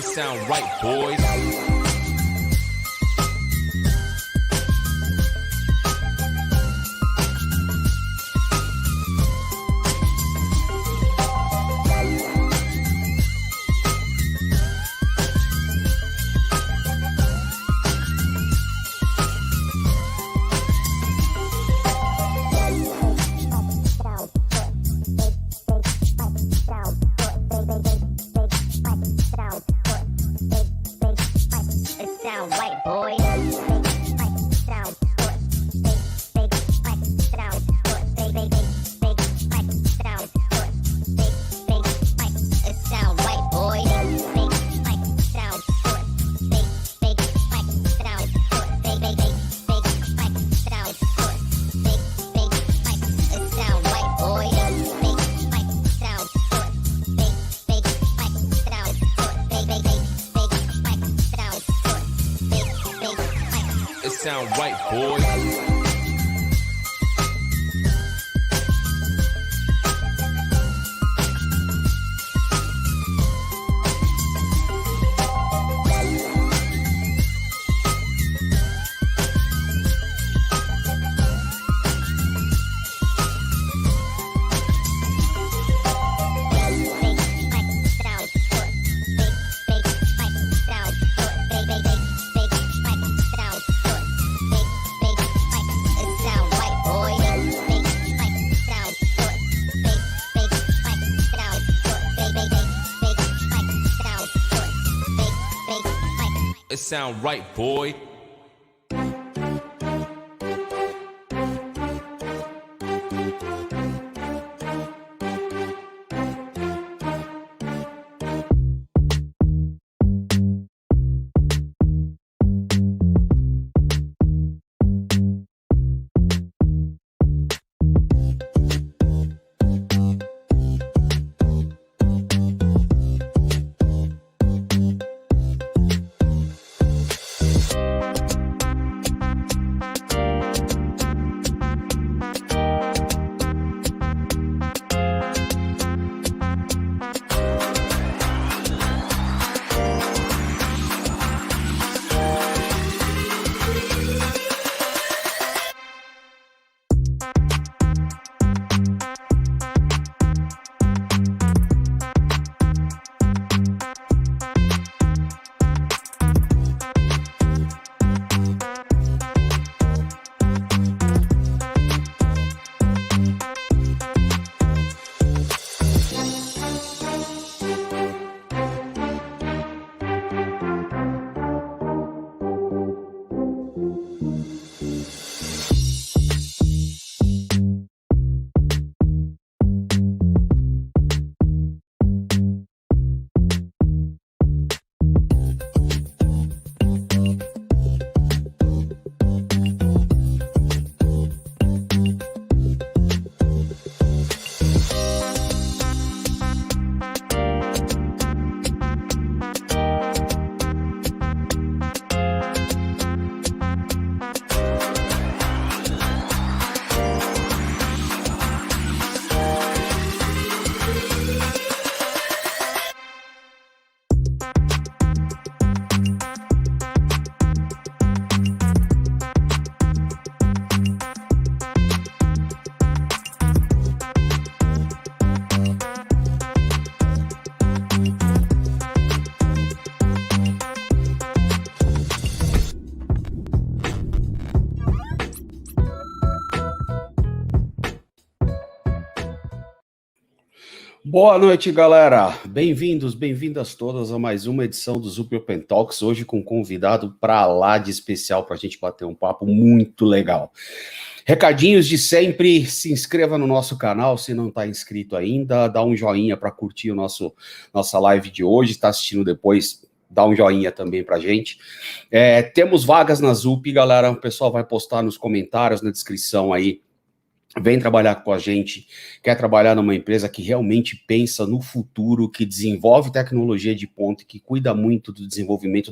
It sound right, boys. Sound right, boys. It sound right, boy. Boa noite, galera. Bem-vindos, bem-vindas todas a mais uma edição do Zup Open Talks, hoje com um convidado para lá de especial para a gente bater um papo muito legal. Recadinhos de sempre, se inscreva no nosso canal se não está inscrito ainda, dá um joinha para curtir nossa live de hoje, está assistindo depois, dá um joinha também para a gente. Temos vagas na Zup, galera, o pessoal vai postar nos comentários, na descrição aí, vem trabalhar com a gente, quer trabalhar numa empresa que realmente pensa no futuro, que desenvolve tecnologia de ponta, que cuida muito do desenvolvimento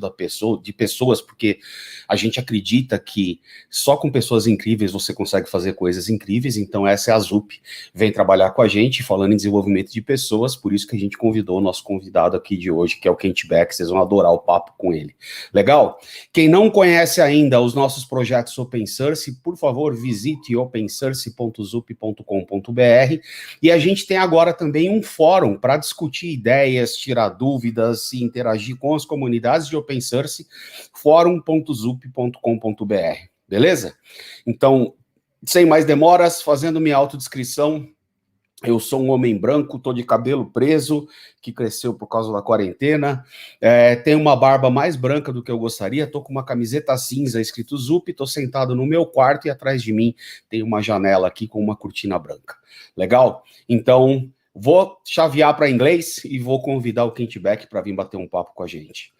de pessoas, porque a gente acredita que só com pessoas incríveis você consegue fazer coisas incríveis, então essa é a Zup, vem trabalhar com a gente, falando em desenvolvimento de pessoas, por isso que a gente convidou o nosso convidado aqui de hoje, que é o Kent Beck, vocês vão adorar o papo com ele. Legal? Quem não conhece ainda os nossos projetos open source, por favor, visite opensource.zup.com.br, e a gente tem agora também um fórum para discutir ideias, tirar dúvidas e interagir com as comunidades de open source, fórum.zup.com.br, beleza? Então, sem mais demoras, fazendo minha autodescrição, eu sou um homem branco, tô de cabelo preso, que cresceu por causa da quarentena, tenho uma barba mais branca do que eu gostaria, tô com uma camiseta cinza escrito Zup, tô sentado no meu quarto e atrás de mim tem uma janela aqui com uma cortina branca. Legal? Então, vou chavear para inglês e vou convidar o Kent Beck para vir bater um papo com a gente.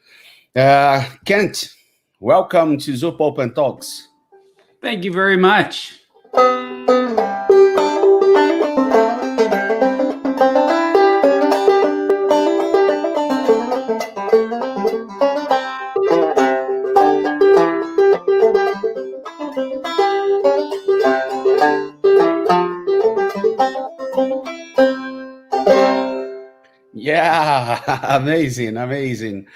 Kent, welcome to Zup Open Talks. Thank you very much. Yeah, amazing.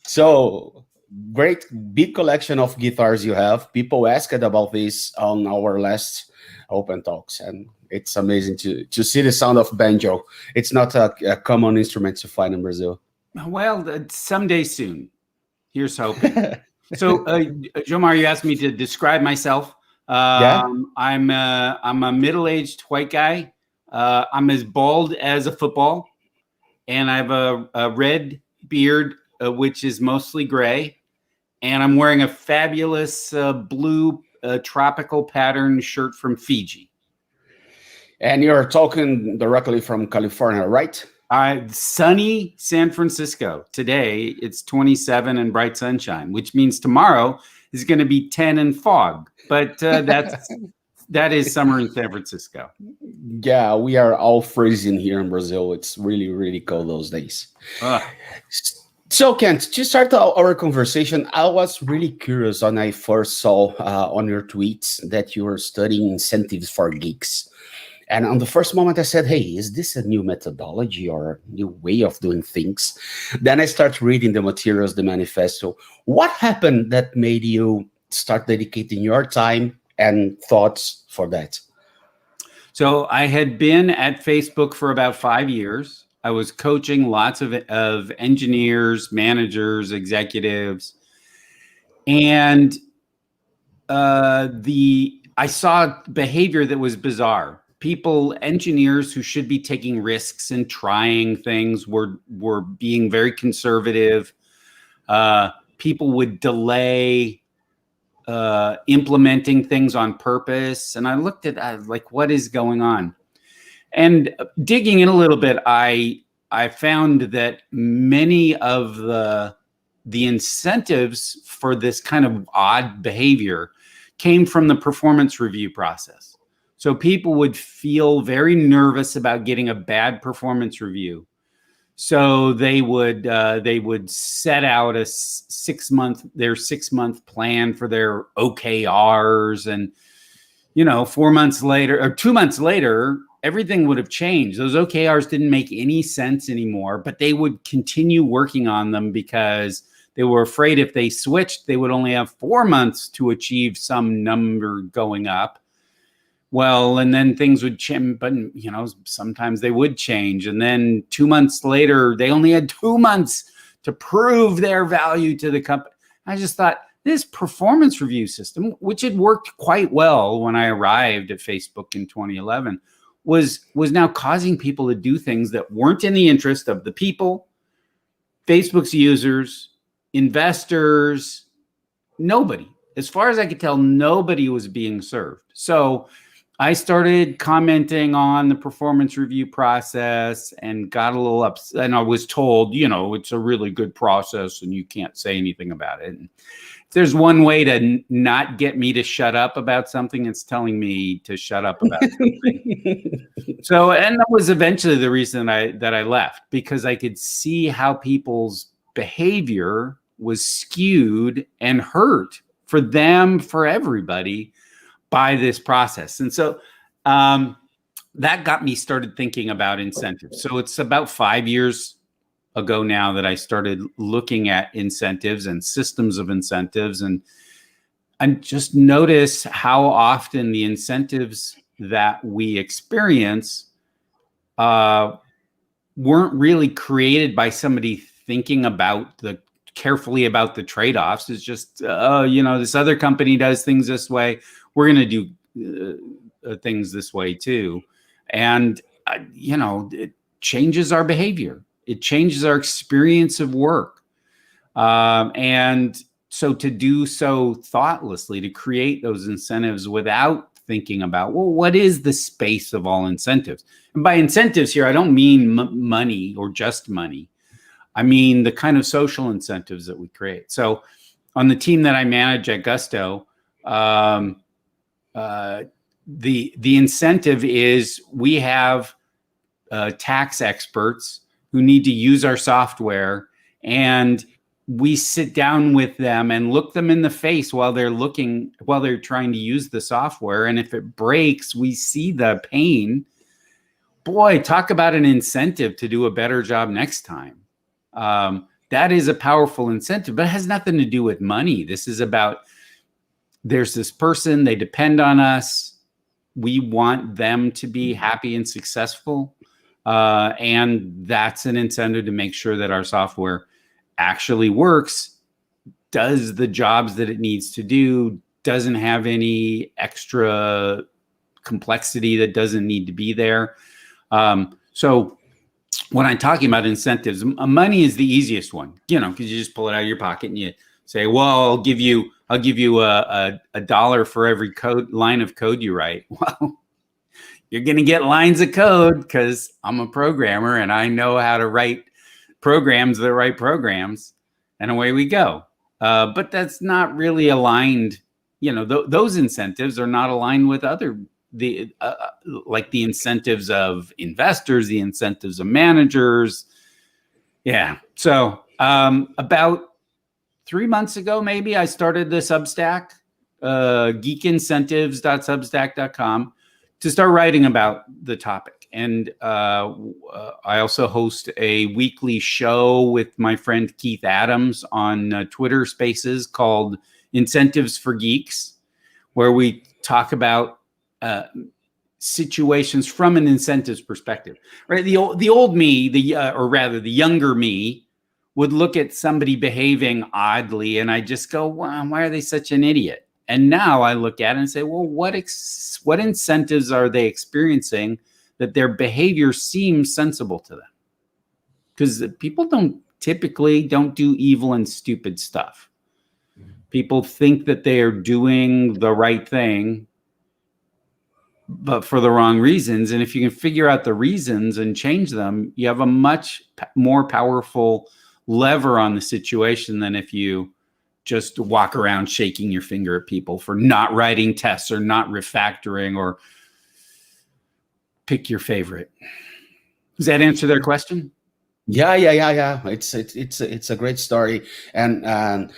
So, great, big collection of guitars you have. People asked about this on our last Open Talks, and it's amazing to see the sound of banjo. It's not a common instrument to find in Brazil. Well, someday soon. Here's hoping. So, Jomar, you asked me to describe myself. Yeah? I'm a middle-aged white guy. I'm as bald as a football, and I have a red beard, which is mostly gray, and I'm wearing a fabulous blue tropical pattern shirt from Fiji. And you're talking directly from California, right? Sunny San Francisco. Today, it's 27 and bright sunshine, which means tomorrow is going to be 10 and fog. But that is summer in San Francisco. Yeah, we are all freezing here in Brazil. It's really, really cold those days. So, Kent, to start our conversation, I was really curious when I first saw on your tweets that you were studying incentives for geeks. And on the first moment, I said, hey, is this a new methodology or a new way of doing things? Then I start reading the materials, the manifesto. What happened that made you start dedicating your time and thoughts for that? So I had been at Facebook for about 5 years. I was coaching lots of engineers, managers, executives. And I saw behavior that was bizarre. People, engineers who should be taking risks and trying things were being very conservative. People would delay implementing things on purpose. And I looked at like, what is going on? And digging in a little bit, I found that many of the incentives for this kind of odd behavior came from the performance review process. So people would feel very nervous about getting a bad performance review. So they would set out their 6-month plan for their OKRs, and 4 months later or 2 months later, everything would have changed. Those OKRs didn't make any sense anymore, but they would continue working on them because they were afraid if they switched, they would only have 4 months to achieve some number going up. Well, and then things would change, but sometimes they would change. And then 2 months later, they only had 2 months to prove their value to the company. I just thought this performance review system, which had worked quite well when I arrived at Facebook in 2011, was now causing people to do things that weren't in the interest of the people, Facebook's users, investors, nobody. As far as I could tell, nobody was being served. So I started commenting on the performance review process and got a little upset. And I was told, it's a really good process and you can't say anything about it. And if there's one way to not get me to shut up about something, it's telling me to shut up about something. So, and that was eventually the reason that I left, because I could see how people's behavior was skewed and hurt for them, for everybody, by this process. And so that got me started thinking about incentives. So it's about 5 years ago now that I started looking at incentives and systems of incentives, and just notice how often the incentives that we experience weren't really created by somebody thinking carefully about the trade-offs. It's just, this other company does things this way, we're going to do things this way too. And, it changes our behavior. It changes our experience of work. And so to do so thoughtlessly, to create those incentives without thinking about, well, what is the space of all incentives? And by incentives here, I don't mean money or just money. I mean the kind of social incentives that we create. So on the team that I manage at Gusto, the incentive is we have tax experts who need to use our software, and we sit down with them and look them in the face while they're trying to use the software. And if it breaks, we see the pain. Boy, talk about an incentive to do a better job next time. That is a powerful incentive, but it has nothing to do with money. This is about, there's this person, they depend on us. We want them to be happy and successful. And that's an incentive to make sure that our software actually works, does the jobs that it needs to do, doesn't have any extra complexity that doesn't need to be there. So when I'm talking about incentives, money is the easiest one, because you just pull it out of your pocket and you say, well, I'll give you a dollar for every line of code you write. Well, you're going to get lines of code because I'm a programmer and I know how to write programs that write programs, and away we go. But that's not really aligned. Those incentives are not aligned with like the incentives of investors, the incentives of managers. Yeah. So about 3 months ago, maybe, I started the Substack, geekincentives.substack.com, to start writing about the topic. And I also host a weekly show with my friend Keith Adams on Twitter Spaces called Incentives for Geeks, where we talk about situations from an incentives perspective. Right? The old me, or rather the younger me, would look at somebody behaving oddly, and I just go, wow, why are they such an idiot? And now I look at it and say, well, what incentives are they experiencing that their behavior seems sensible to them? Because people typically don't do evil and stupid stuff. People think that they are doing the right thing, but for the wrong reasons. And if you can figure out the reasons and change them, you have a much more powerful lever on the situation than if you just walk around shaking your finger at people for not writing tests or not refactoring, or pick your favorite. Does that answer their question? Yeah. It's a great story, and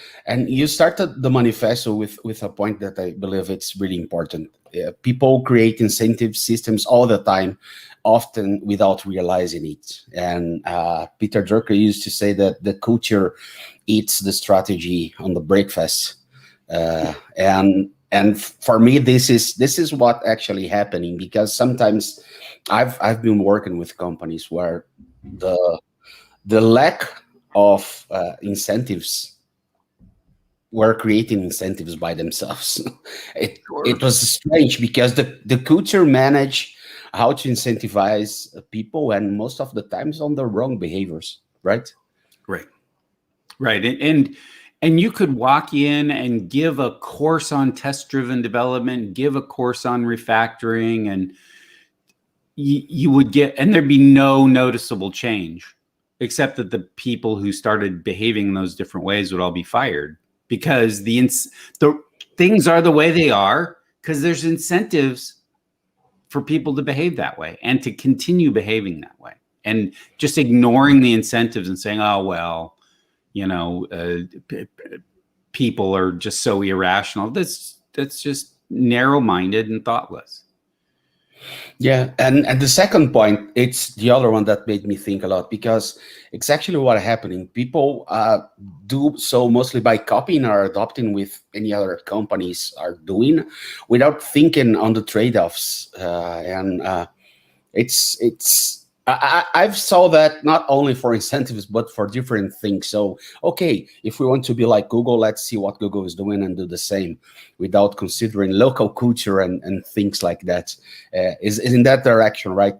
you started the manifesto with a point that I believe it's really important. People create incentive systems all the time, often without realizing it. And Peter Drucker used to say that the culture eats the strategy on the breakfast. And for me, this is what actually happening, because sometimes I've been working with companies where the lack of incentives were creating incentives by themselves. It was strange, because the culture managed how to incentivize people, and most of the times on the wrong behaviors, right? Right. And And you could walk in and give a course on test-driven development, give a course on refactoring, and you would get, and there'd be no noticeable change, except that the people who started behaving in those different ways would all be fired, because the things are the way they are because there's incentives for people to behave that way and to continue behaving that way. And just ignoring the incentives and saying, oh, well, people are just so irrational. That's just narrow-minded and thoughtless. Yeah, and the second point, it's the other one that made me think a lot, because it's actually what happening. People do so mostly by copying or adopting with any other companies are doing, without thinking on the trade-offs. I've saw that not only for incentives, but for different things. So, okay, if we want to be like Google, let's see what Google is doing and do the same without considering local culture and things like that. Is in that direction, right?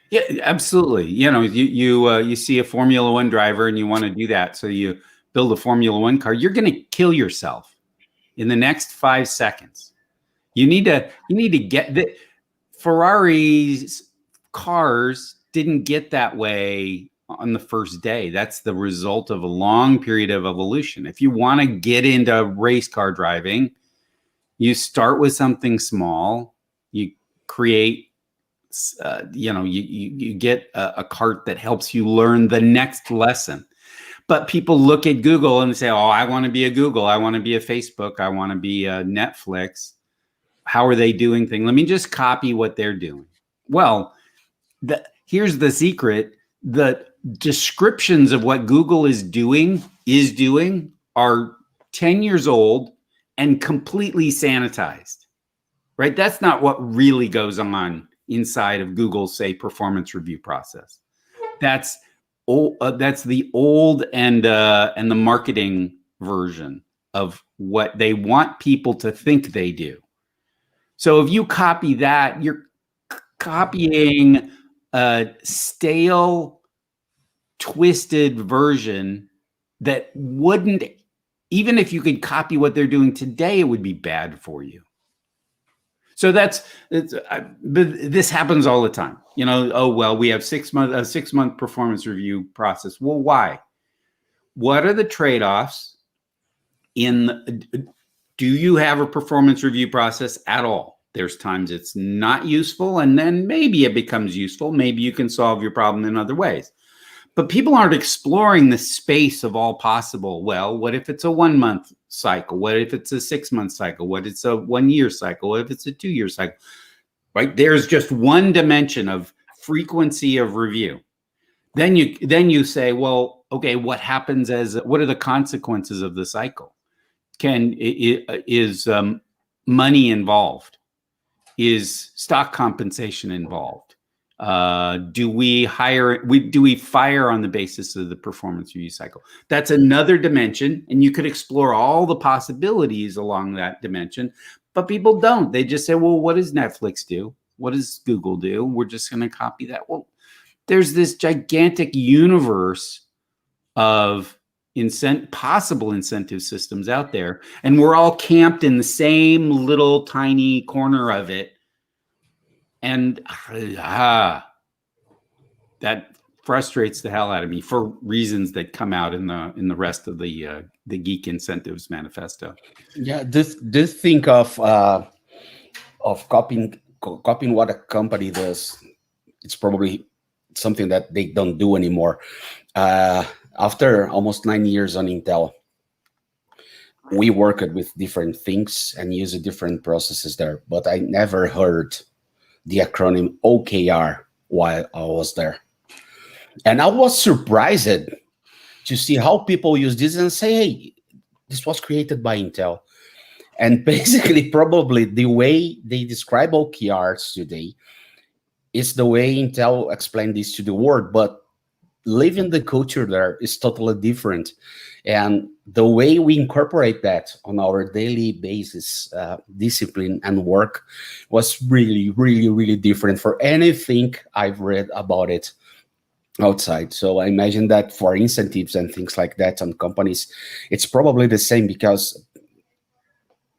Yeah, absolutely. You see a Formula One driver and you want to do that. So you build a Formula One car, you're going to kill yourself in the next 5 seconds. You need to get the Ferrari's cars didn't get that way on the first day. That's the result of a long period of evolution. If you want to get into race car driving, you start with something small. You create, you get a cart that helps you learn the next lesson. But people look at Google and say, oh, I want to be a Google. I want to be a Facebook. I want to be a Netflix. How are they doing things? Let me just copy what they're doing. Well, here's the secret. The descriptions of what Google is doing are 10 years old and completely sanitized, right? That's not what really goes on inside of Google's, say, performance review process. That's the old and the marketing version of what they want people to think they do. So if you copy that, you're copying a stale, twisted version that wouldn't, even if you could copy what they're doing today, it would be bad for you. So this happens all the time. Oh, well, we have a 6-month performance review process. Well, why? What are the trade-offs do you have a performance review process at all? There's times it's not useful, and then maybe it becomes useful. Maybe you can solve your problem in other ways. But people aren't exploring the space of all possible. Well, what if it's a 1-month cycle? What if it's a 6-month cycle? What if it's a 1-year cycle? What if it's a 2-year cycle? Right? There's just one dimension of frequency of review. Then you say, well, okay, what are the consequences of the cycle? Is money involved? Is stock compensation involved? Do we fire on the basis of the performance review cycle? That's another dimension, and you could explore all the possibilities along that dimension, but people don't. They just say, well, what does Netflix do? What does Google do? We're just going to copy that. Well, there's this gigantic universe of possible incentive systems out there, and we're all camped in the same little tiny corner of it. And that frustrates the hell out of me for reasons that come out in the rest of the Geek Incentives Manifesto. Yeah, this think of copying what a company does. It's probably something that they don't do anymore. After almost 9 years on Intel, we worked with different things and used different processes there, but I never heard the acronym OKR while I was there. And I was surprised to see how people use this and say, hey, this was created by Intel. And basically, probably the way they describe OKRs today is the way Intel explained this to the world, but living the culture there is totally different. And the way we incorporate that on our daily basis, discipline and work was really, really, really different for anything I've read about it. outside. So I imagine that for incentives and things like that on companies, it's probably the same, because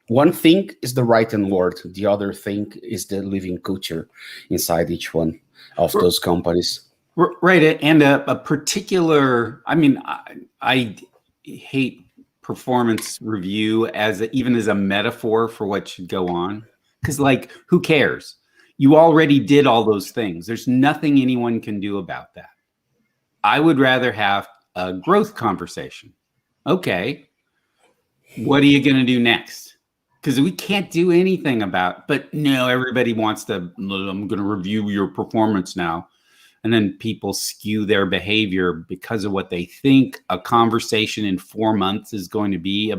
one thing is the written word, the other thing is the living culture inside each one of those companies. Right. And a particular, I mean, I hate performance review even as a metaphor for what should go on. Because, like, who cares? You already did all those things. There's nothing anyone can do about that. I would rather have a growth conversation. Okay, what are you going to do next? Because we can't do anything about, but no, everybody wants to, I'm going to review your performance now. And then people skew their behavior because of what they think a conversation in 4 months is going to be.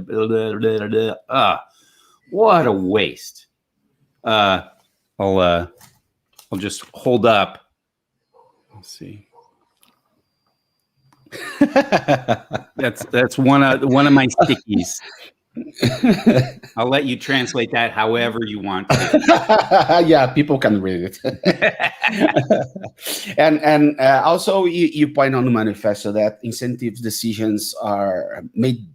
What a waste. I'll just hold up. Let's see. That's one of my stickies. I'll let you translate that however you want to. Yeah, people can read it. and also you point on the manifesto that incentives decisions are made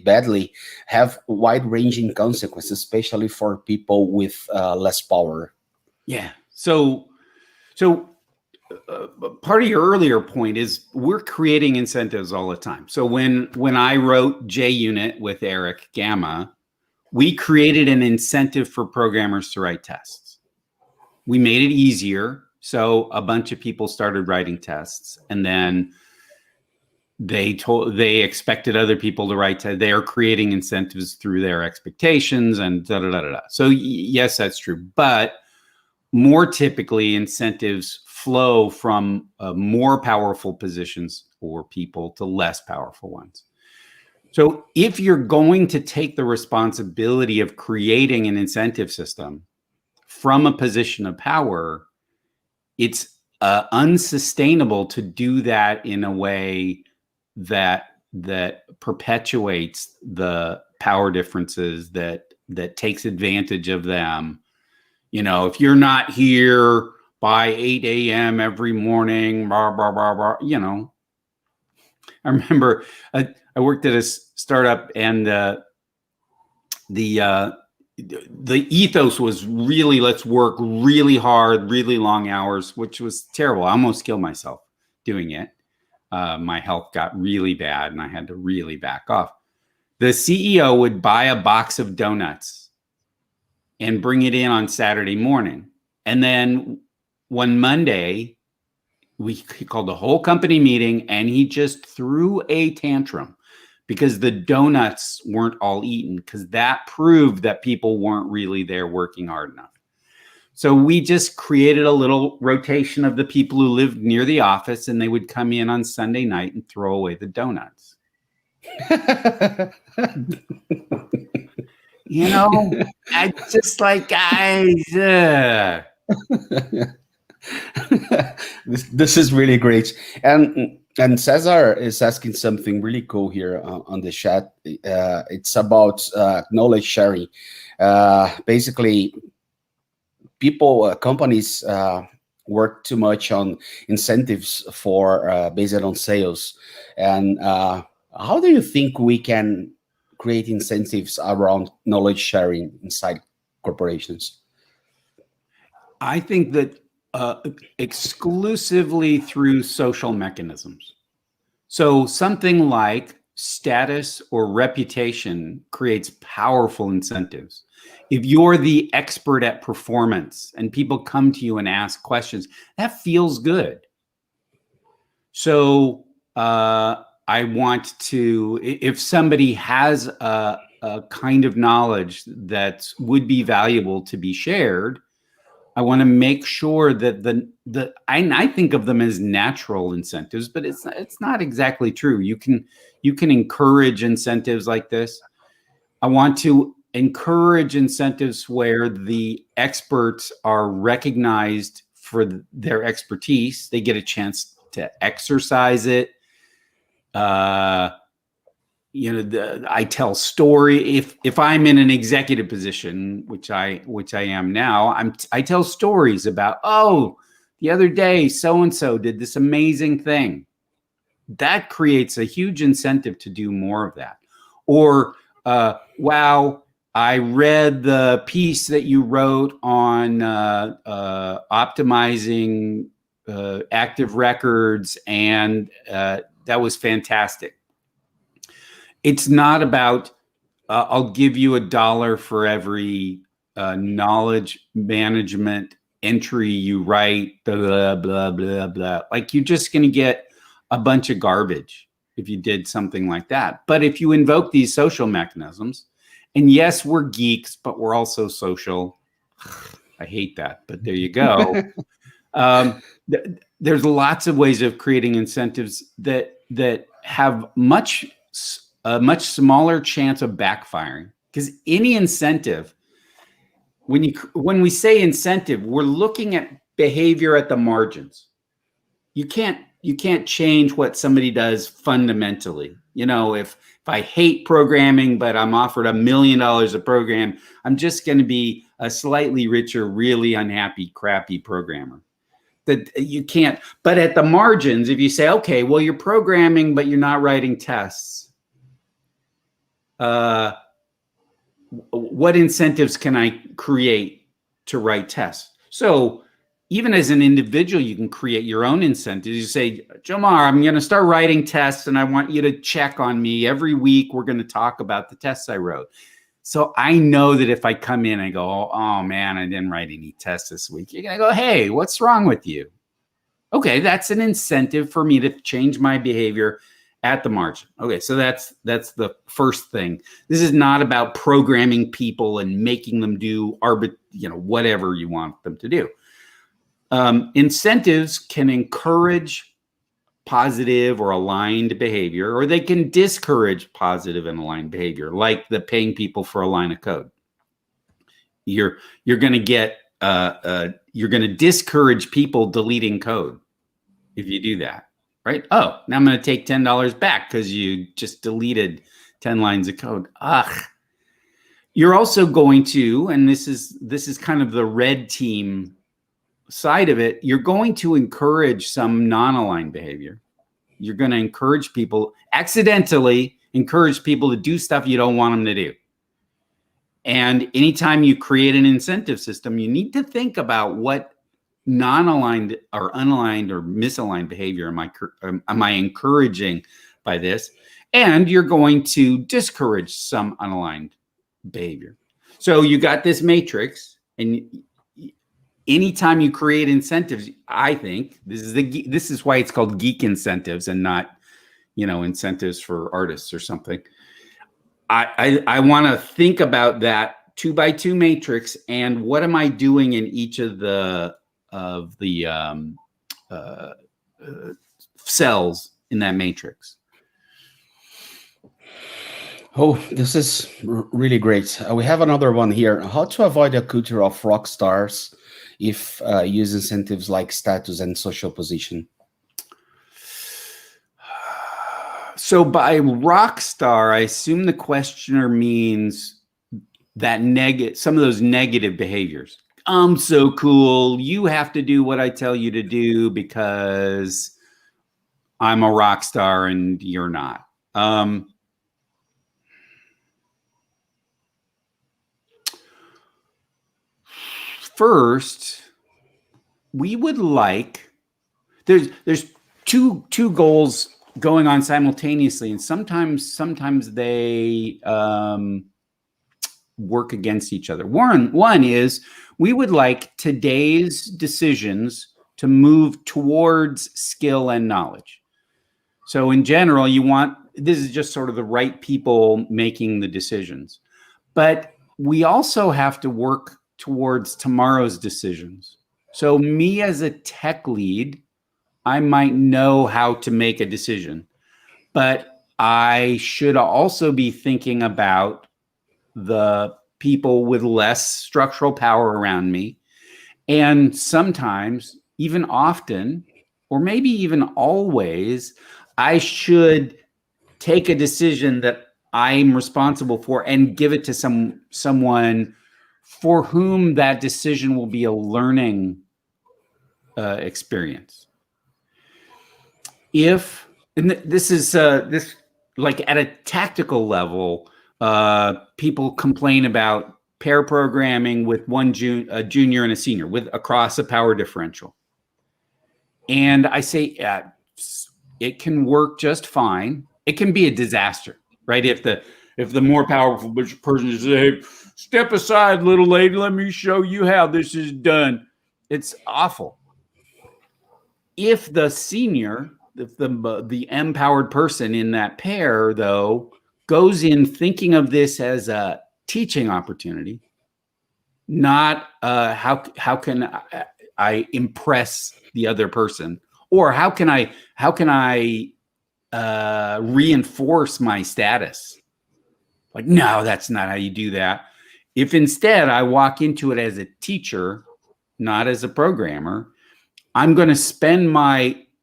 badly have wide-ranging consequences, especially for people with less power. Yeah. So part of your earlier point is we're creating incentives all the time. So when I wrote JUnit with Eric Gamma, we created an incentive for programmers to write tests. We made it easier. So a bunch of people started writing tests, and then they expected other people to write tests. They are creating incentives through their expectations and da da da da. So yes, that's true. But more typically, incentives flow from more powerful positions or people to less powerful ones. So if you're going to take the responsibility of creating an incentive system from a position of power, it's unsustainable to do that in a way that perpetuates the power differences, that takes advantage of them. You know, if you're not here by 8 a.m. every morning, blah, blah, blah, blah, you know. I remember I worked at a startup, and the ethos was really, let's work really hard, really long hours, which was terrible. I almost killed myself doing it. My health got really bad and I had to really back off. The CEO would buy a box of donuts and bring it in on Saturday morning. And then one Monday, he called the whole company meeting, and he just threw a tantrum because the donuts weren't all eaten, because that proved that people weren't really there working hard enough. So we just created a little rotation of the people who lived near the office, and they would come in on Sunday night and throw away the donuts. You know, I just like, guys. This is really great. And Cesar is asking something really cool here on the chat. It's about knowledge sharing. Basically, companies work too much on incentives for based on sales. And how do you think we can create incentives around knowledge sharing inside corporations? I think that exclusively through social mechanisms. So something like status or reputation creates powerful incentives. If you're the expert at performance and people come to you and ask questions, that feels good. So I want to, if somebody has a kind of knowledge that would be valuable to be shared, I want to make sure that I think of them as natural incentives, but it's not exactly true. You can encourage incentives like this. I want to encourage incentives where the experts are recognized for their expertise. They get a chance to exercise it. I tell story. If I'm in an executive position, which I am now, I tell stories about, the other day, so-and-so did this amazing thing. That creates a huge incentive to do more of that. Or, wow, I read the piece that you wrote on optimizing active records, and that was fantastic. It's not about, I'll give you $1 for every knowledge management entry you write, blah, blah, blah, blah. Like, you're just going to get a bunch of garbage if you did something like that. But if you invoke these social mechanisms, and yes, we're geeks, but we're also social. I hate that, but there you go. There's lots of ways of creating incentives that have a much smaller chance of backfiring. Because any incentive, when we say incentive, we're looking at behavior at the margins. You can't change what somebody does fundamentally. You know, if I hate programming, but I'm offered $1 million a program, I'm just going to be a slightly richer, really unhappy, crappy programmer. That you can't. But at the margins, if you say, okay, well, you're programming, but you're not writing tests. What incentives can I create to write tests? So even as an individual, you can create your own incentives. You say, Jomar, I'm going to start writing tests, and I want you to check on me. Every week, we're going to talk about the tests I wrote. So I know that if I come in and go, oh man, I didn't write any tests this week, you're going to go, hey, what's wrong with you? Okay, that's an incentive for me to change my behavior at the margin. Okay, so that's the first thing. This is not about programming people and making them do whatever you want them to do. Incentives can encourage positive or aligned behavior, or they can discourage positive and aligned behavior, like the paying people for a line of code. You're going to get you're going to discourage people deleting code if you do that, right? Oh, now I'm going to take $10 back because you just deleted 10 lines of code. Ugh. You're also going to, and this is kind of the red team side of it, you're going to encourage some non-aligned behavior. You're going to accidentally encourage people to do stuff you don't want them to do. And anytime you create an incentive system, you need to think about what non-aligned or unaligned or misaligned behavior am I encouraging by this? And you're going to discourage some unaligned behavior. So you got this matrix, and anytime you create incentives, I think this is why it's called Geek Incentives and not, incentives for artists or something. I want to think about that 2x2 matrix and what am I doing in each of the cells in that matrix. Oh, this is really great. We have another one here. How to avoid a culture of rock stars if use incentives like status and social position? So by rock star, I assume the questioner means that some of those negative behaviors. I'm so cool. You have to do what I tell you to do because I'm a rock star and you're not. First, we would like, there's two goals going on simultaneously, and sometimes they work against each other. One is we would like today's decisions to move towards skill and knowledge. So in general, this is just sort of the right people making the decisions. But we also have to work towards tomorrow's decisions. So me as a tech lead, I might know how to make a decision, but I should also be thinking about the people with less structural power around me. And sometimes, even often, or maybe even always, I should take a decision that I'm responsible for and give it to someone for whom that decision will be a learning experience. If, and this is this, like at a tactical level, people complain about pair programming with a junior and a senior across a power differential. And I say it can work just fine. It can be a disaster, right? If the more powerful person is, hey, step aside, little lady, let me show you how this is done. It's awful. If the senior, if the empowered person in that pair, though, goes in thinking of this as a teaching opportunity, not how can I impress the other person, or how can I reinforce my status? Like, no, that's not how you do that. If instead I walk into it as a teacher, not as a programmer, I'm going to spend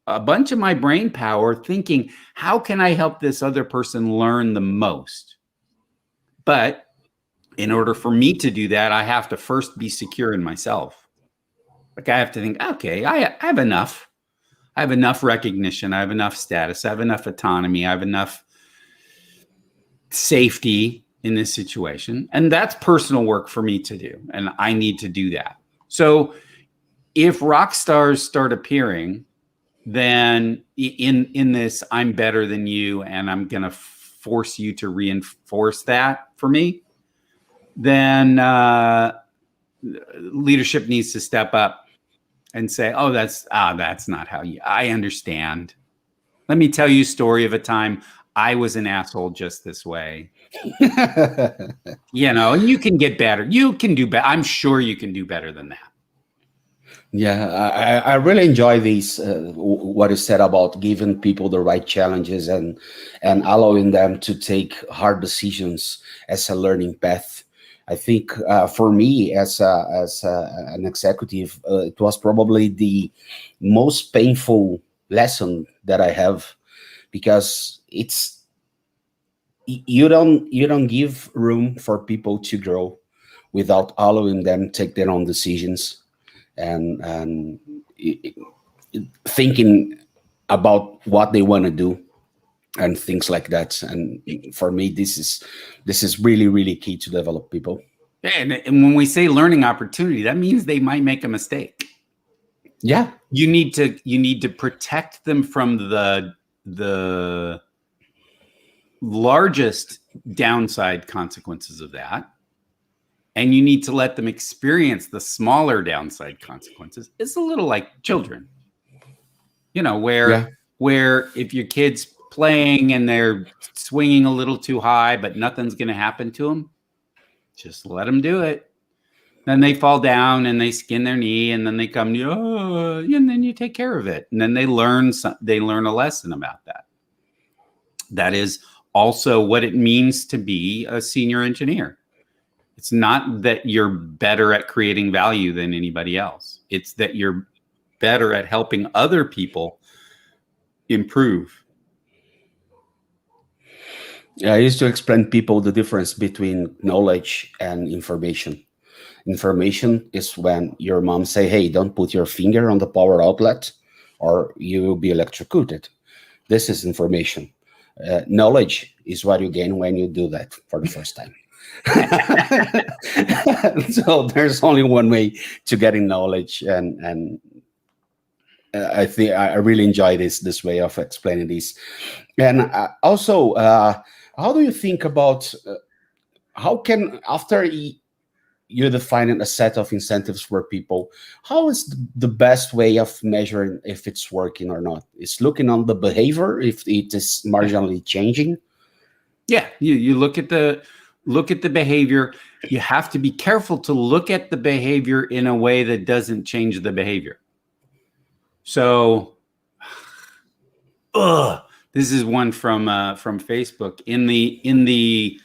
a bunch of my brain power thinking, how can I help this other person learn the most? But in order for me to do that, I have to first be secure in myself. Like, I have to think, okay, I have enough. I have enough recognition. I have enough status. I have enough autonomy. I have enough safety in this situation. And that's personal work for me to do. And I need to do that. So if rock stars start appearing, then in this, I'm better than you, and I'm going to force you to reinforce that for me, then leadership needs to step up and say, oh, that's not how I understand. Let me tell you a story of a time I was an asshole just this way. And you can get better. You can do better. I'm sure you can do better than that. Yeah, I really enjoy this, what you said about giving people the right challenges and allowing them to take hard decisions as a learning path. I think for me as an executive, it was probably the most painful lesson that I have, because you don't give room for people to grow without allowing them to take their own decisions and thinking about what they want to do and things like that. And for me, this is really, really key to develop people. And when we say learning opportunity, that means they might make a mistake. Yeah, you need to protect them from the largest downside consequences of that. And you need to let them experience the smaller downside consequences. It's a little like children, where if your kid's playing and they're swinging a little too high, but nothing's going to happen to them, just let them do it. Then they fall down and they skin their knee, and then they come to you, and then you take care of it. And then they learn a lesson about that. That is also what it means to be a senior engineer. It's not that you're better at creating value than anybody else. It's that you're better at helping other people improve. I used to explain people the difference between knowledge and information. Information is when your mom say, hey, don't put your finger on the power outlet or you will be electrocuted. This is information. Knowledge is what you gain when you do that for the first time. So there's only one way to getting knowledge, and I think I really enjoy this way of explaining this. And also, how do you think about how can, after you define a set of incentives for people, how is the best way of measuring if it's working or not? Is looking on the behavior, if it is marginally changing? Yeah, you look at the behavior. You have to be careful to look at the behavior in a way that doesn't change the behavior. So, this is one from Facebook. In the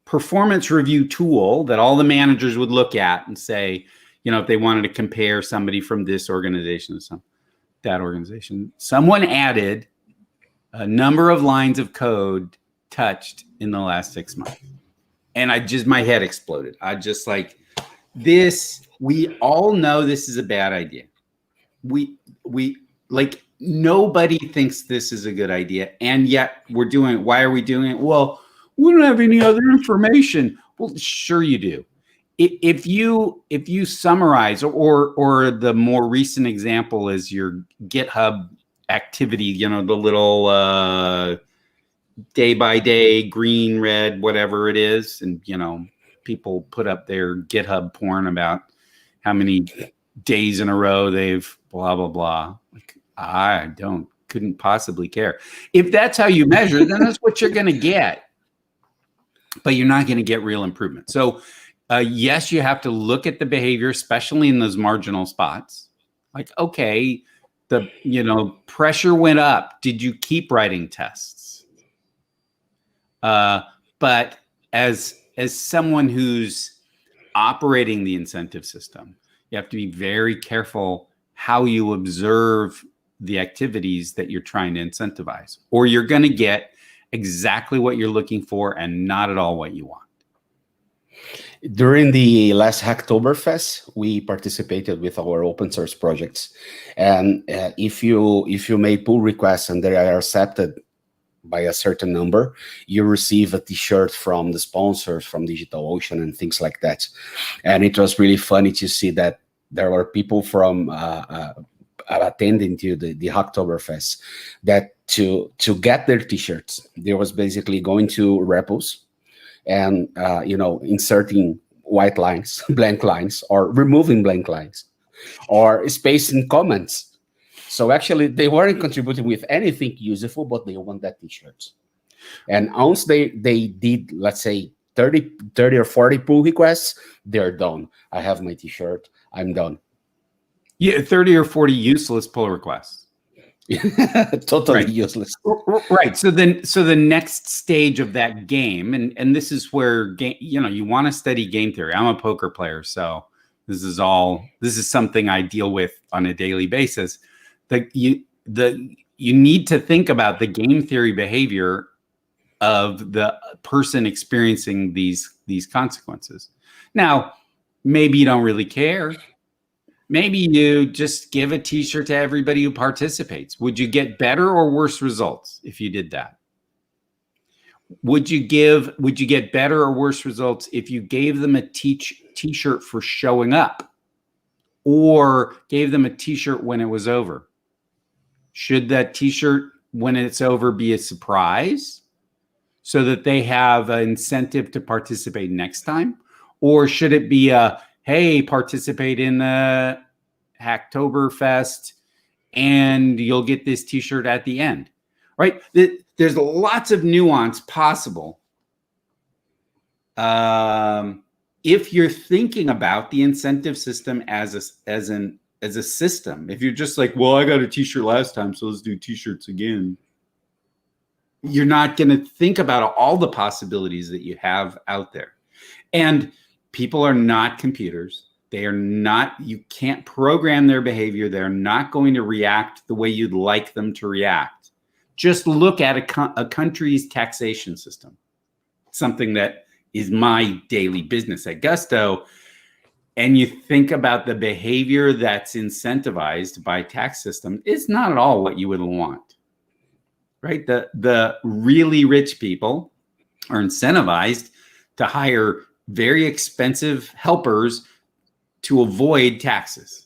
performance review tool that all the managers would look at and say, if they wanted to compare somebody from this organization to that organization, someone added a number of lines of code touched in the last 6 months. And my head exploded. I just like, this we all know this is a bad idea. We like, nobody thinks this is a good idea, and yet we're doing it. Why are we doing it? Well, we don't have any other information. Well, sure you do. If you summarize, or the more recent example is your GitHub activity, the little day by day, green, red, whatever it is, and people put up their GitHub porn about how many days in a row they've blah blah blah. Like, I couldn't possibly care. If that's how you measure, then that's what you're going to get. But you're not going to get real improvement. So yes, you have to look at the behavior, especially in those marginal spots. Like, okay, the pressure went up. Did you keep writing tests? But as someone who's operating the incentive system, you have to be very careful how you observe the activities that you're trying to incentivize, or you're going to get exactly what you're looking for and not at all what you want. During the last Hacktoberfest, we participated with our open source projects, and if you made pull requests and they are accepted by a certain number, you receive a T-shirt from the sponsors, from DigitalOcean and things like that. And it was really funny to see that there were people from attending to the Hacktoberfest that to get their T-shirts, they was basically going to repos and inserting white lines, blank lines, or removing blank lines, or spacing comments. So actually, they weren't contributing with anything useful, but they want that T-shirt. And once they did, let's say, 30 or 40 pull requests, they're done. I have my T-shirt. I'm done. Yeah, 30 or 40 useless pull requests. Totally useless. Right. So the next stage of that game, and this is where you want to study game theory. I'm a poker player, so this is something I deal with on a daily basis. You need to think about the game theory behavior of the person experiencing these consequences. Now, maybe you don't really care. Maybe you just give a T-shirt to everybody who participates. Would you get better or worse results if you did that? Would you get better or worse results if you gave them a T-shirt for showing up, or gave them a T-shirt when it was over? Should that T-shirt when it's over be a surprise so that they have an incentive to participate next time? Or should it be a, hey, participate in the Hacktoberfest and you'll get this T-shirt at the end, right? There's lots of nuance possible. If you're thinking about the incentive system as a system, if you're just like, well, I got a T-shirt last time, so let's do T-shirts again, you're not going to think about all the possibilities that you have out there. And people are not computers. They are not, you can't program their behavior. They're not going to react the way you'd like them to react. Just look at a country's taxation system, something that is my daily business at Gusto. And you think about the behavior that's incentivized by tax system, it's not at all what you would want, right? The really rich people are incentivized to hire very expensive helpers to avoid taxes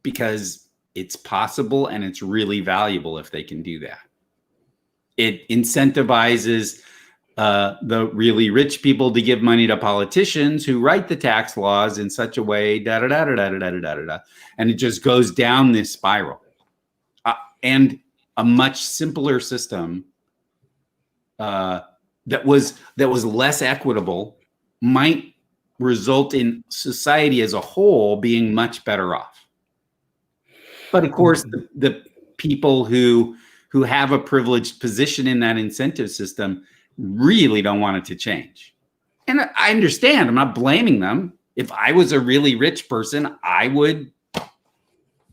because it's possible and it's really valuable if they can do that. It incentivizes the really rich people to give money to politicians who write the tax laws in such a way, and it just goes down this spiral. And a much simpler system that was less equitable might result in society as a whole being much better off. But of course, the people who have a privileged position in that incentive system really don't want it to change. And I understand, I'm not blaming them. If I was a really rich person, I would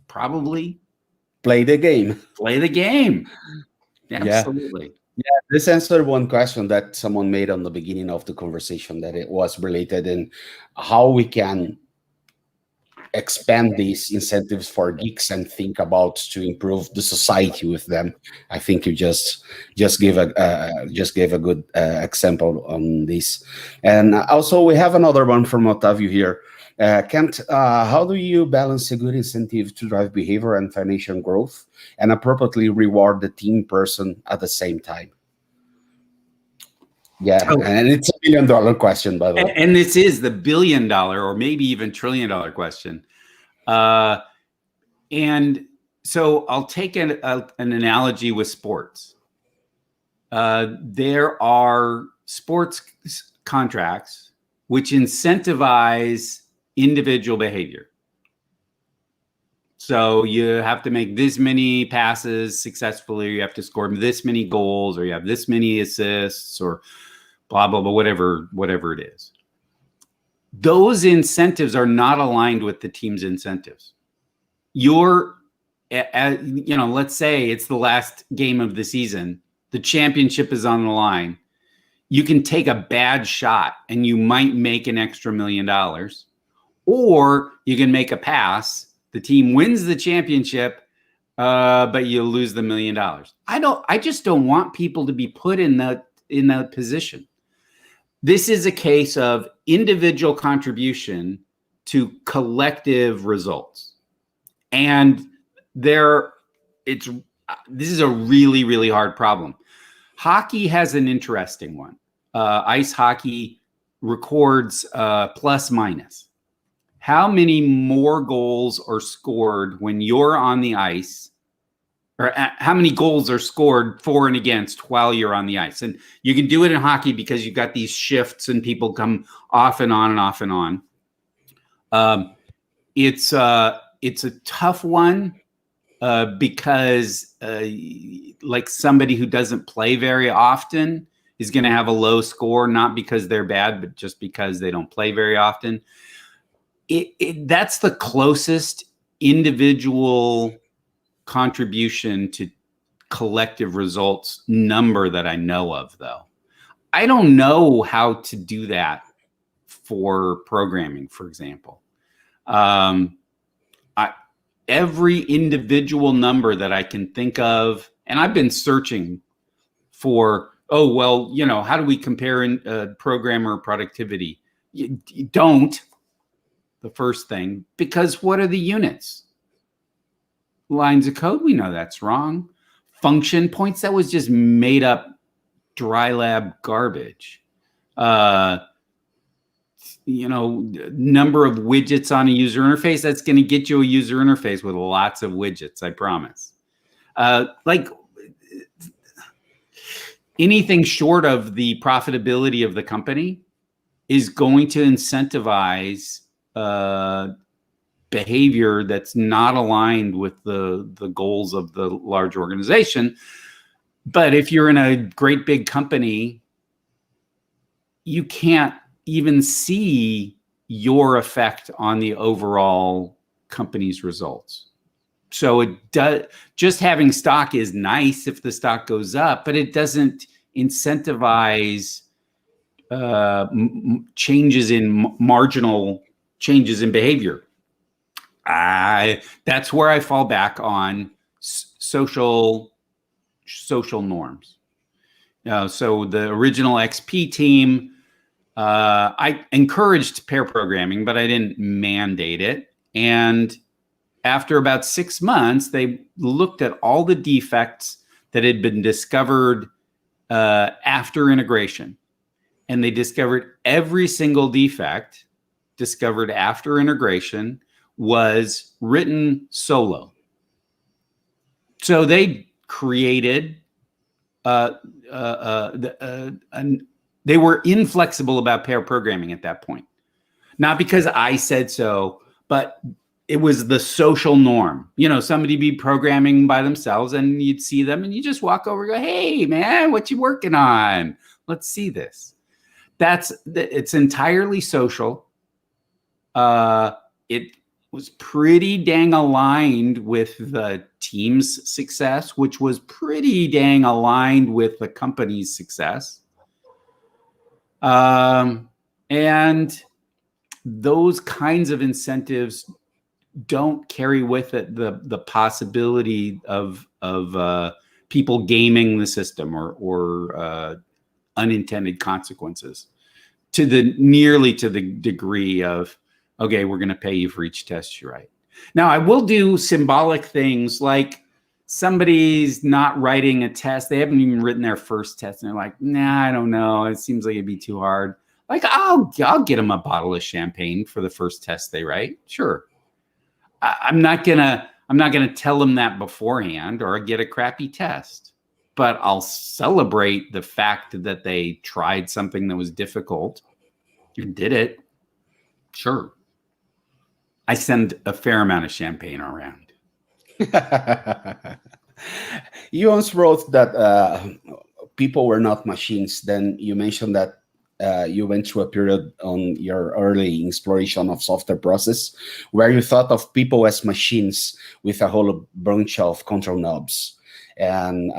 probably play the game. Absolutely. Yeah, this answered one question that someone made on the beginning of the conversation, that it was related in how we can expand these incentives for geeks and think about to improve the society with them. I think you just gave a good example on this. And also we have another one from Otavio here. Kent, how do you balance a good incentive to drive behavior and financial growth and appropriately reward the team person at the same time? Yeah, and it's $1 billion question, by the way. And this is the $1 billion or maybe even $1 trillion question. And so I'll take an analogy with sports. There are sports contracts which incentivize individual behavior. So you have to make this many passes successfully, or you have to score this many goals, or you have this many assists, or blah, blah, blah, whatever it is. Those incentives are not aligned with the team's incentives. Let's say it's the last game of the season. The championship is on the line. You can take a bad shot and you might make an extra $1 million, or you can make a pass. The team wins the championship, but you lose the $1 million. I just don't want people to be put in that position. This is a case of individual contribution to collective results. And this is a really, really hard problem. Hockey has an interesting one. Ice hockey records plus minus. How many more goals are scored when you're on the ice, or how many goals are scored for and against while you're on the ice? And you can do it in hockey because you've got these shifts and people come off and on and off and on. It's a tough one because like somebody who doesn't play very often is going to have a low score, not because they're bad, but just because they don't play very often. That's the closest individual contribution to collective results number that I know of, though. I don't know how to do that for programming, for example. Every individual number that I can think of, and I've been searching for, how do we compare programmer productivity? You don't. The first thing, because what are the units? Lines of code, we know that's wrong. Function points, that was just made up dry lab garbage. Number of widgets on a user interface, that's going to get you a user interface with lots of widgets, I promise. Like anything short of the profitability of the company is going to incentivize behavior that's not aligned with the goals of the large organization. But if you're in a great big company, you can't even see your effect on the overall company's results. So just having stock is nice if the stock goes up, but it doesn't incentivize marginal changes in behavior. That's where I fall back on social norms. So the original XP team, I encouraged pair programming, but I didn't mandate it. And after about 6 months, they looked at all the defects that had been discovered after integration. And they discovered every single defect discovered after integration was written solo. So they created, they were inflexible about pair programming at that point. Not because I said so, but it was the social norm. Somebody be programming by themselves and you'd see them and you just walk over and go, hey, man, what you working on? Let's see this. It's entirely social. It was pretty dang aligned with the team's success, which was pretty dang aligned with the company's success. And those kinds of incentives don't carry with it the possibility of people gaming the system or unintended consequences nearly to the degree of, okay, we're going to pay you for each test you write. Now, I will do symbolic things like somebody's not writing a test. They haven't even written their first test. And they're like, nah, I don't know. It seems like it'd be too hard. Like, I'll get them a bottle of champagne for the first test they write. Sure. I'm not gonna tell them that beforehand or get a crappy test, but I'll celebrate the fact that they tried something that was difficult and did it. Sure. I send a fair amount of champagne around. You once wrote that people were not machines. Then you mentioned that you went through a period on your early exploration of software process where you thought of people as machines with a whole bunch of control knobs. And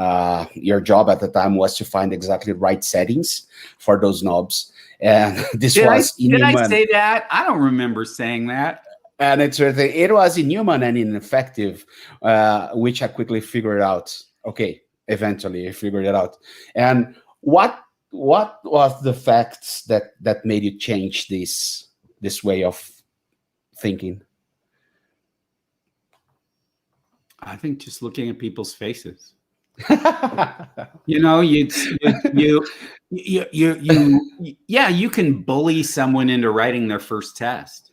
your job at the time was to find exactly the right settings for those knobs. And this Did inhuman. I say that? I don't remember saying that. And it was inhuman and ineffective, which I quickly figured out. Okay, eventually I figured it out. And what was the facts that made you change this way of thinking? I think just looking at people's faces. You know, you can bully someone into writing their first test,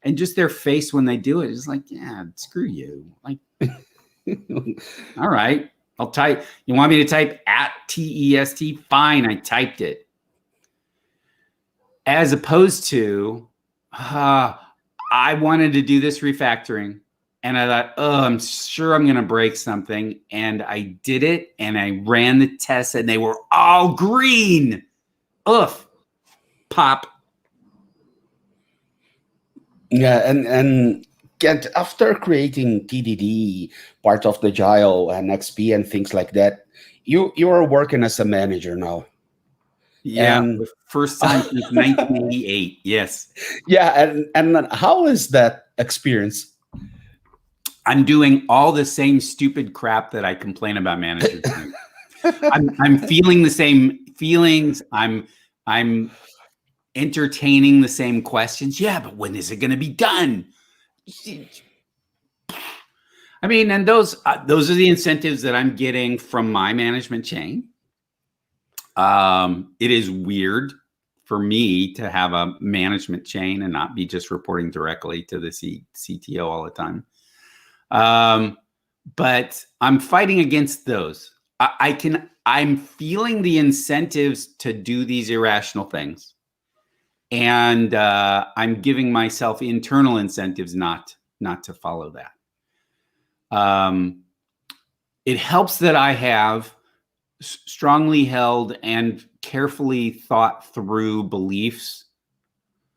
and just their face when they do it is like, yeah, screw you. Like, all right, I'll type. You want me to type @test? Fine, I typed it. As opposed to, I wanted to do this refactoring. And I thought, oh, I'm sure I'm going to break something. And I did it. And I ran the tests and they were all green. Oof. Pop. Yeah. And Kent, after creating TDD, part of the Agile and XP and things like that, you are working as a manager now. Yeah. The first time since 1988. Yes. Yeah. And how is that experience? I'm doing all the same stupid crap that I complain about managers. I'm feeling the same feelings. I'm entertaining the same questions. Yeah, but when is it going to be done? I mean, and those are the incentives that I'm getting from my management chain. It is weird for me to have a management chain and not be just reporting directly to the CTO all the time. But I'm fighting against those. I'm feeling the incentives to do these irrational things. And, I'm giving myself internal incentives not to follow that. It helps that I have strongly held and carefully thought through beliefs.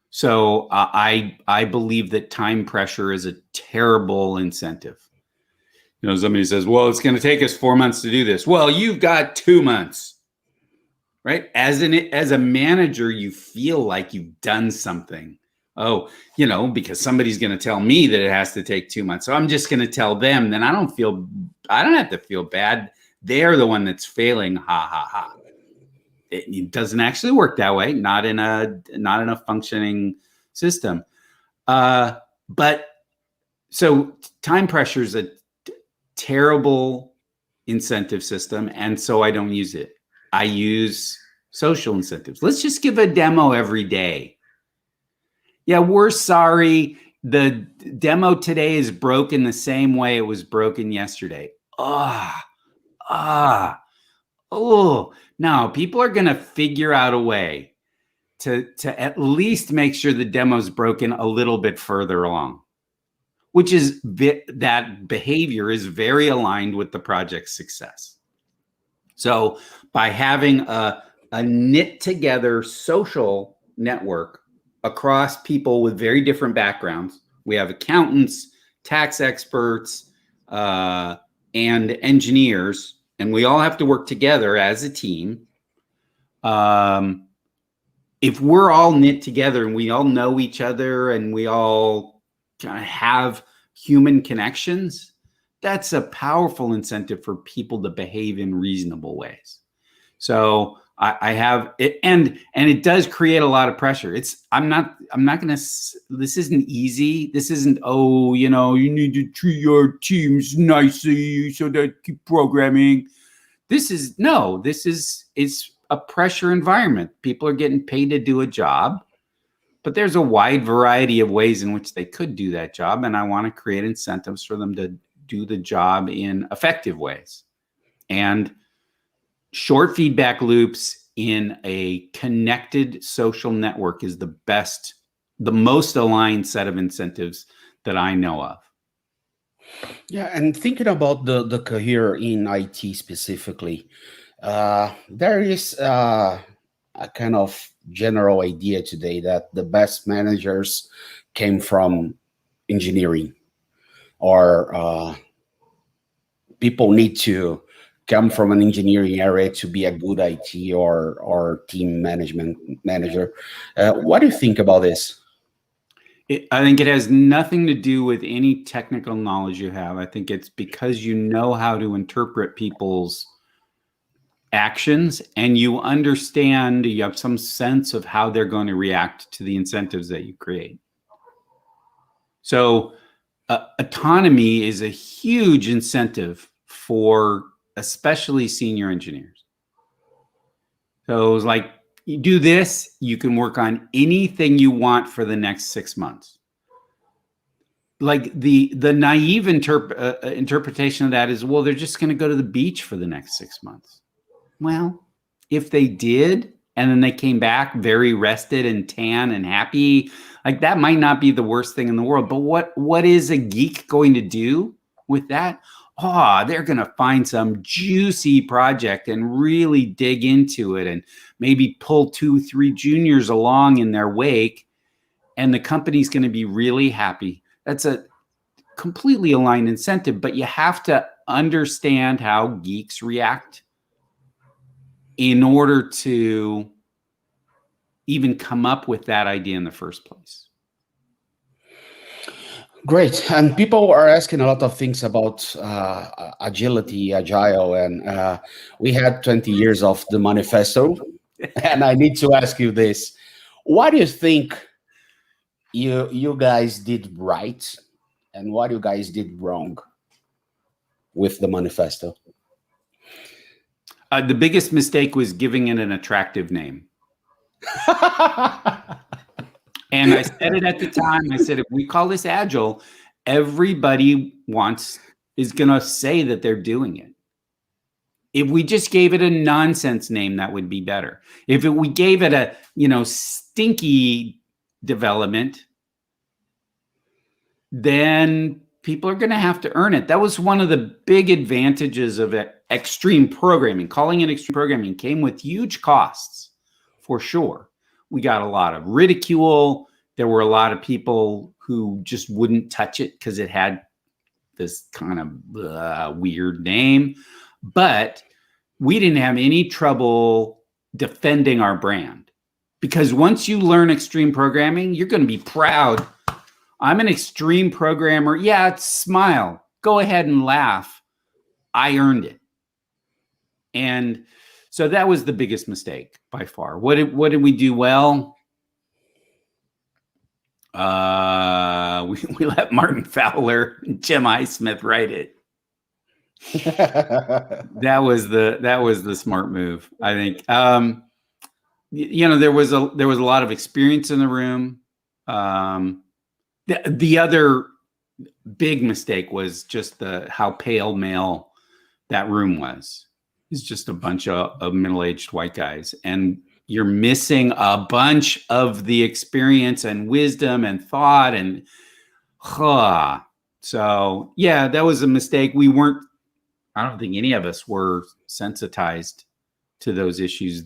So I believe that time pressure is a terrible incentive. You know, somebody says, well, it's going to take us 4 months to do this. Well, you've got 2 months, right? As a manager, you feel like you've done something. Oh, you know, because somebody's going to tell me that it has to take 2 months. So I'm just going to tell them. Then I don't have to feel bad. They're the one that's failing. Ha, ha, ha. It doesn't actually work that way. Not in a functioning system. But so time pressure is a terrible incentive system. And so I don't use it. I use social incentives. Let's just give a demo every day. Yeah, we're sorry. The demo today is broken the same way it was broken yesterday. No, people are going to figure out a way to at least make sure the demo's broken a little bit further along, which is that behavior is very aligned with the project's success. So by having a knit together social network across people with very different backgrounds, we have accountants, tax experts, and engineers, and we all have to work together as a team. If we're all knit together and we all know each other and we all kind of have human connections, that's a powerful incentive for people to behave in reasonable ways. So I have it, and it does create a lot of pressure. I'm not going to, this isn't easy. This isn't, oh, you need to treat your teams nicely so that keep programming. It's a pressure environment. People are getting paid to do a job, but there's a wide variety of ways in which they could do that job. And I want to create incentives for them to do the job in effective ways. And short feedback loops in a connected social network is the most aligned set of incentives that I know of. Yeah, and thinking about the career in IT specifically, there is a kind of general idea today that the best managers came from engineering, or people need to come from an engineering area to be a good IT or team management manager. What do you think about this? I think it has nothing to do with any technical knowledge you have. I think it's because you know how to interpret people's actions and you understand, you have some sense of how they're going to react to the incentives that you create. So autonomy is a huge incentive for especially senior engineers. So it was like, you do this, you can work on anything you want for the next 6 months. Like the naive interpretation of that is, well, they're just going to go to the beach for the next 6 months. Well, if they did, and then they came back very rested and tan and happy, like that might not be the worst thing in the world. But what is a geek going to do with that? Oh, they're going to find some juicy project and really dig into it and maybe pull 2-3 juniors along in their wake. And the company's going to be really happy. That's a completely aligned incentive, but you have to understand how geeks react in order to even come up with that idea in the first place. Great. And people are asking a lot of things about agility, agile, and we had 20 years of the manifesto. And I need to ask you this. What do you think you guys did right and what you guys did wrong with the manifesto? The biggest mistake was giving it an attractive name. And I said it at the time. I said, if we call this Agile, everybody is going to say that they're doing it. If we just gave it a nonsense name, that would be better. If we gave it a, stinky development, then people are going to have to earn it. That was one of the big advantages of extreme programming. Calling it extreme programming came with huge costs, for sure. We got a lot of ridicule. There were a lot of people who just wouldn't touch it because it had this kind of weird name. But we didn't have any trouble defending our brand. Because once you learn extreme programming, you're going to be proud. I'm an extreme programmer. Yeah, smile. Go ahead and laugh. I earned it. And so that was the biggest mistake by far. What did we do well? We let Martin Fowler and Jim Highsmith write it. That was the smart move, I think. There was a lot of experience in the room. The other big mistake was just how pale male that room was. It's just a bunch of middle-aged white guys, and you're missing a bunch of the experience and wisdom and thought and so yeah, that was a mistake. I don't think any of us were sensitized to those issues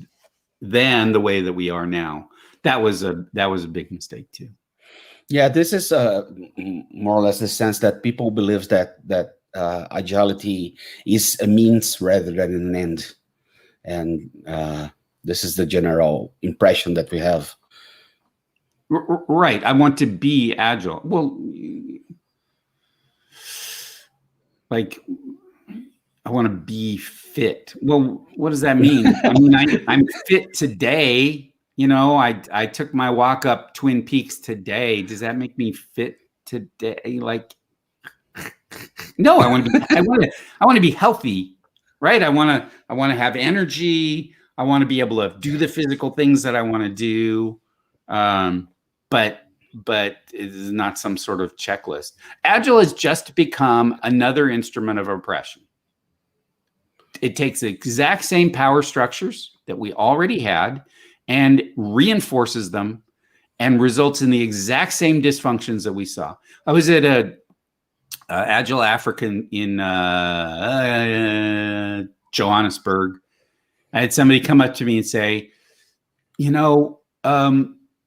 then the way that we are now. That was a big mistake too. Yeah, this is more or less the sense that people believe that agility is a means rather than an end, and this is the general impression that we have. Right. I want to be agile. Well, like, I want to be fit. Well, what does that mean? I mean, I'm fit today. You know, I took my walk up Twin Peaks today. Does that make me fit today? Like, no, I want to be healthy, right? I want to have energy. I want to be able to do the physical things that I want to do. But it is not some sort of checklist. Agile has just become another instrument of oppression. It takes the exact same power structures that we already had and reinforces them and results in the exact same dysfunctions that we saw. I was at a Agile African in Johannesburg. I had somebody come up to me and say, you know,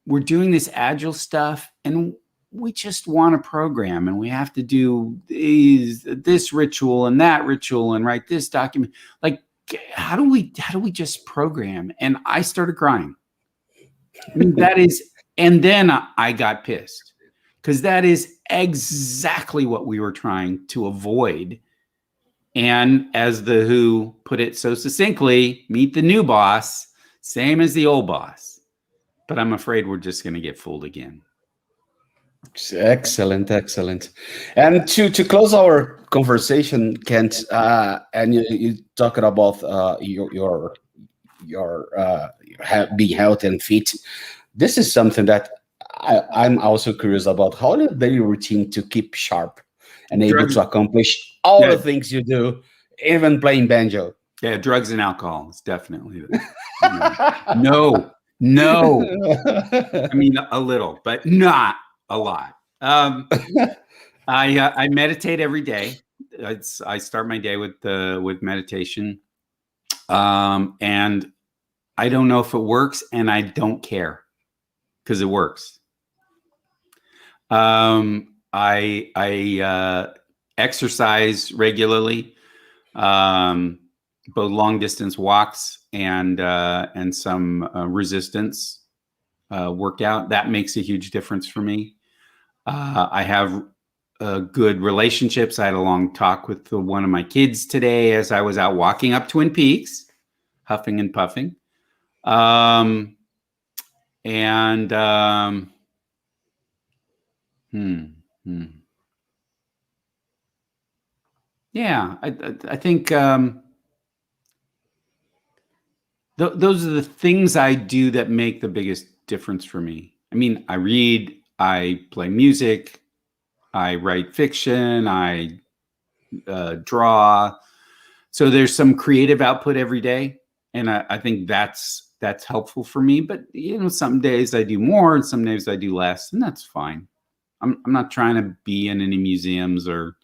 we're doing this Agile stuff and we just want a program and we have to do this ritual and that ritual and write this document. Like, how do we just program? And I started crying. I mean, and then I got pissed because that is exactly what we were trying to avoid. And as the Who put it so succinctly, meet the new boss, same as the old boss. But I'm afraid we're just going to get fooled again. Excellent. And to close our conversation, Kent, and you talking about your being healthy and fit. This is something that I'm also curious about. How the daily routine to keep sharp and able to accomplish all the things you do, even playing banjo. Yeah, drugs and alcohol is definitely no. I mean, a little, but not a lot. I meditate every day. I start my day with meditation, and I don't know if it works, and I don't care because it works. I exercise regularly, both long distance walks and some resistance workout. That makes a huge difference for me. I have good relationships. I had a long talk with one of my kids today as I was out walking up Twin Peaks, huffing and puffing. Yeah, I think those are the things I do that make the biggest difference for me. I mean, I read, I play music, I write fiction, I draw. So there's some creative output every day, and I think that's helpful for me. But you know, some days I do more, and some days I do less, and that's fine. I'm not trying to be in any museums or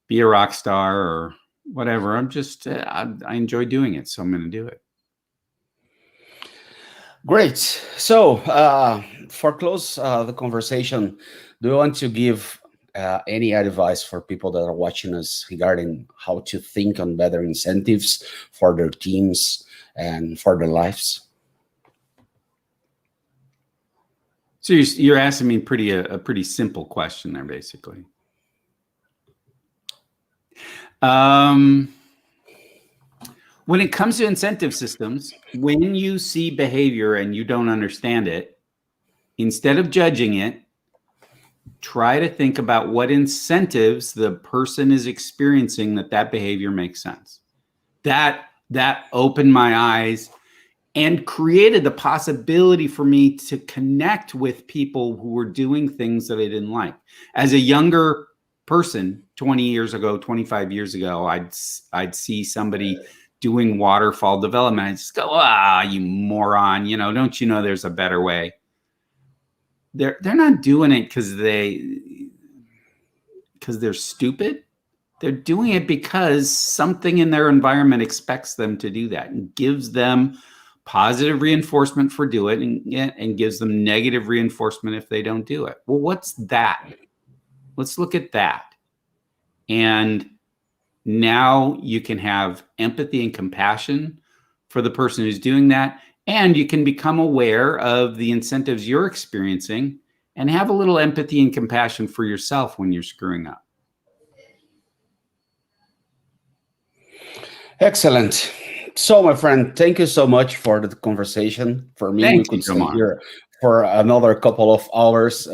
be a rock star or whatever. I'm just I enjoy doing it, so I'm going to do it. Great. So for close the conversation, do you want to give any advice for people that are watching us regarding how to think on better incentives for their teams and for their lives? So you're asking me a pretty simple question there, basically. When it comes to incentive systems, when you see behavior and you don't understand it, instead of judging it, try to think about what incentives the person is experiencing that behavior makes sense. That opened my eyes and created the possibility for me to connect with people who were doing things that I didn't like. As a younger person, 20 years ago, 25 years ago, I'd see somebody doing waterfall development. I just go, you moron, you know, don't you know there's a better way? They're not doing it because they're stupid. They're doing it because something in their environment expects them to do that and gives them positive reinforcement for do it and gives them negative reinforcement if they don't do it. Well, what's that? Let's look at that. And now you can have empathy and compassion for the person who's doing that. And you can become aware of the incentives you're experiencing and have a little empathy and compassion for yourself when you're screwing up. Excellent. So, my friend, thank you so much for the conversation. For me, Thank we you, could stay Jamar. here for another couple of hours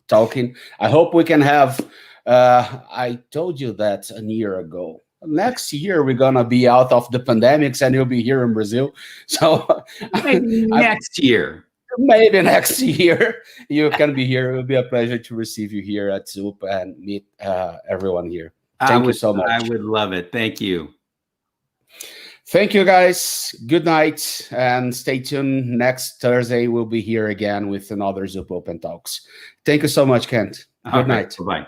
talking. I hope we can have, I told you that a year ago. Next year, we're going to be out of the pandemics and you'll be here in Brazil. So Maybe next year. maybe next year you can be here. It will be a pleasure to receive you here at Zup and meet everyone here. Thank you so much. I would love it. Thank you. Thank you, guys. Good night and stay tuned. Next Thursday, we'll be here again with another Zup Open Talks. Thank you so much, Kent. Good night. Bye-bye.